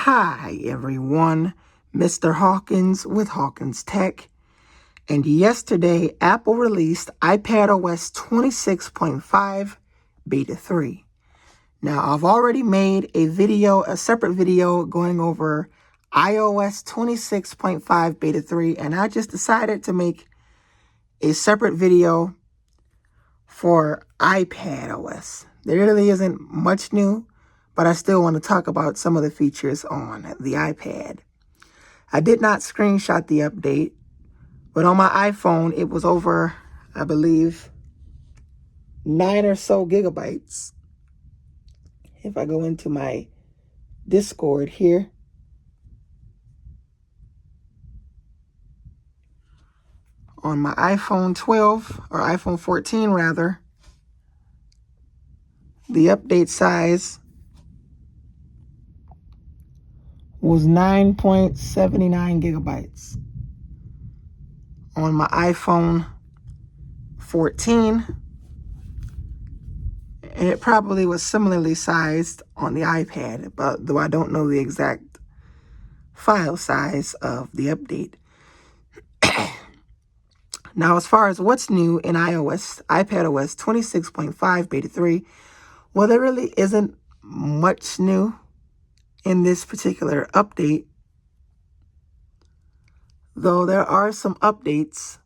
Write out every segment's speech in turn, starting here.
Hi everyone, Mr. Hawkins with Hawkins Tech. And yesterday, Apple released iPadOS 26.5 Beta 3. Now, I've already made a separate video going over iOS 26.5 Beta 3, and I just decided to make a separate video for iPadOS. There really isn't much new, but I still want to talk about some of the features on the iPad. I did not screenshot the update, but on my iPhone, it was over, I believe, 9 or so gigabytes. If I go into my Discord here, on my iPhone 12, or iPhone 14 rather, the update size was 9.79 gigabytes. On my iPhone 14, and it probably was similarly sized on the iPad, but though I don't know the exact file size of the update. Now, as far as what's new in iPadOS 26.5 Beta 3, well, there really isn't much new in this particular update, though there are some updates.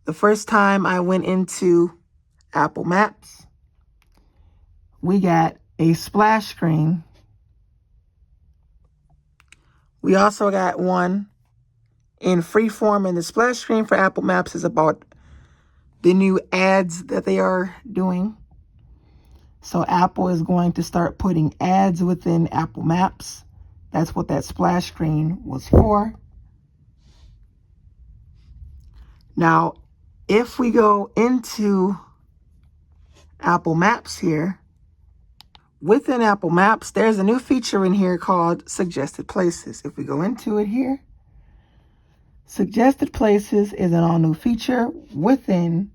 The first time I went into Apple Maps, we got a splash screen. We also got one in freeform, and the splash screen for Apple Maps is about the new ads that they are doing. So Apple is going to start putting ads within Apple Maps. That's what that splash screen was for. Now, if we go into Apple Maps here, within Apple Maps, there's a new feature in here called Suggested Places. If we go into it here, Suggested Places is an all-new feature within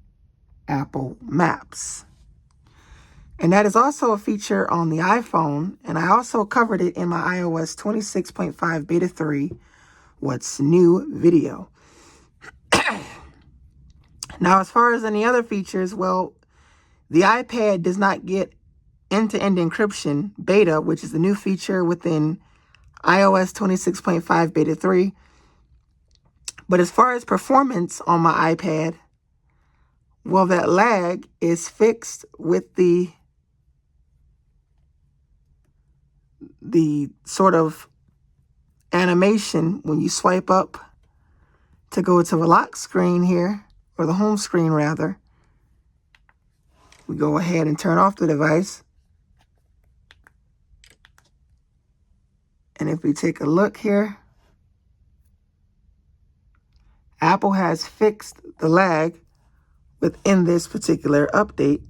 Apple Maps. And that is also a feature on the iPhone, and I also covered it in my iOS 26.5 Beta 3 What's New video. Now, as far as any other features, well, the iPad does not get end-to-end encryption beta, which is the new feature within iOS 26.5 Beta 3. But as far as performance on my iPad, well, that lag is fixed with the sort of animation when you swipe up to go to the lock screen here, or the home screen rather. We go ahead and turn off the device. And if we take a look here, Apple has fixed the lag within this particular update.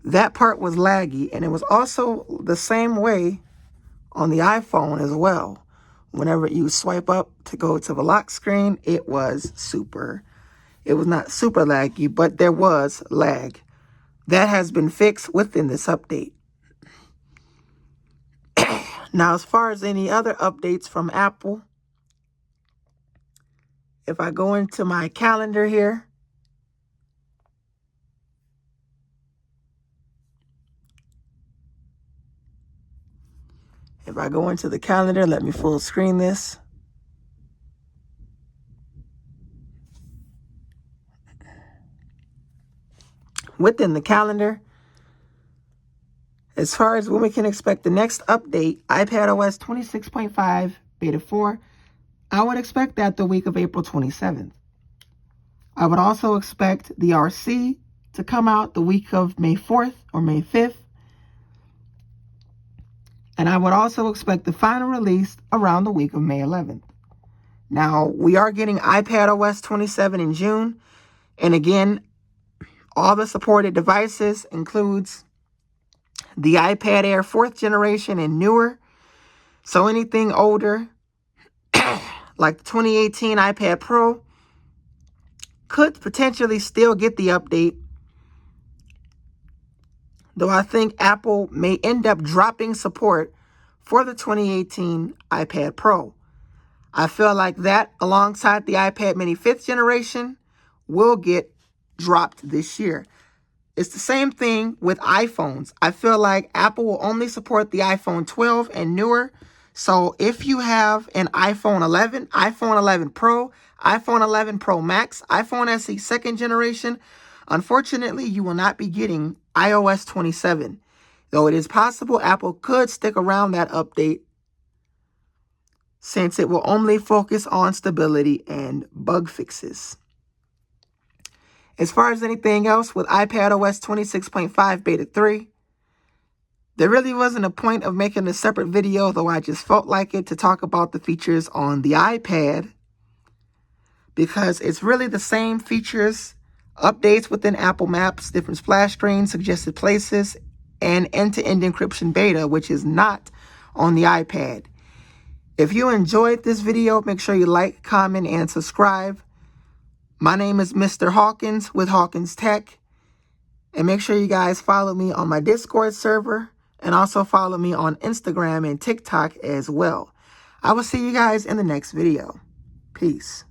That part was laggy, and it was also the same way on the iPhone as well. Whenever you swipe up to go to the lock screen, it was not super laggy, but there was lag. That has been fixed within this update. Now, as far as any other updates from Apple, if I go into my calendar here, if I go into the calendar, let me full screen this. Within the calendar, as far as when we can expect the next update, iPadOS 26.5 Beta 4, I would expect that the week of April 27th. I would also expect the RC to come out the week of May 4th or May 5th. And I would also expect the final release around the week of May 11th. Now, we are getting iPadOS 27 in June. And again, all the supported devices includes the iPad Air 4th generation and newer. So anything older, like the 2018 iPad Pro, could potentially still get the update. though I think Apple may end up dropping support for the 2018 iPad Pro. I feel like that, alongside the iPad mini 5th generation, will get dropped this year. It's the same thing with iPhones. I feel like Apple will only support the iPhone 12 and newer. So if you have an iPhone 11, iPhone 11 Pro, iPhone 11 Pro Max, iPhone SE 2nd generation, unfortunately, you will not be getting iOS 27. Though it is possible Apple could stick around that update, since it will only focus on stability and bug fixes. As far as anything else with iPadOS 26.5 Beta 3, there really wasn't a point of making a separate video, though I just felt like it to talk about the features on the iPad, because it's really the same features, updates within Apple Maps, different splash screens, suggested places, and end-to-end encryption beta, which is not on the iPad. If you enjoyed this video, make sure you like, comment, and subscribe. My name is Mr. Hawkins with Hawkins Tech. And make sure you guys follow me on my Discord server and also follow me on Instagram and TikTok as well. I will see you guys in the next video. Peace.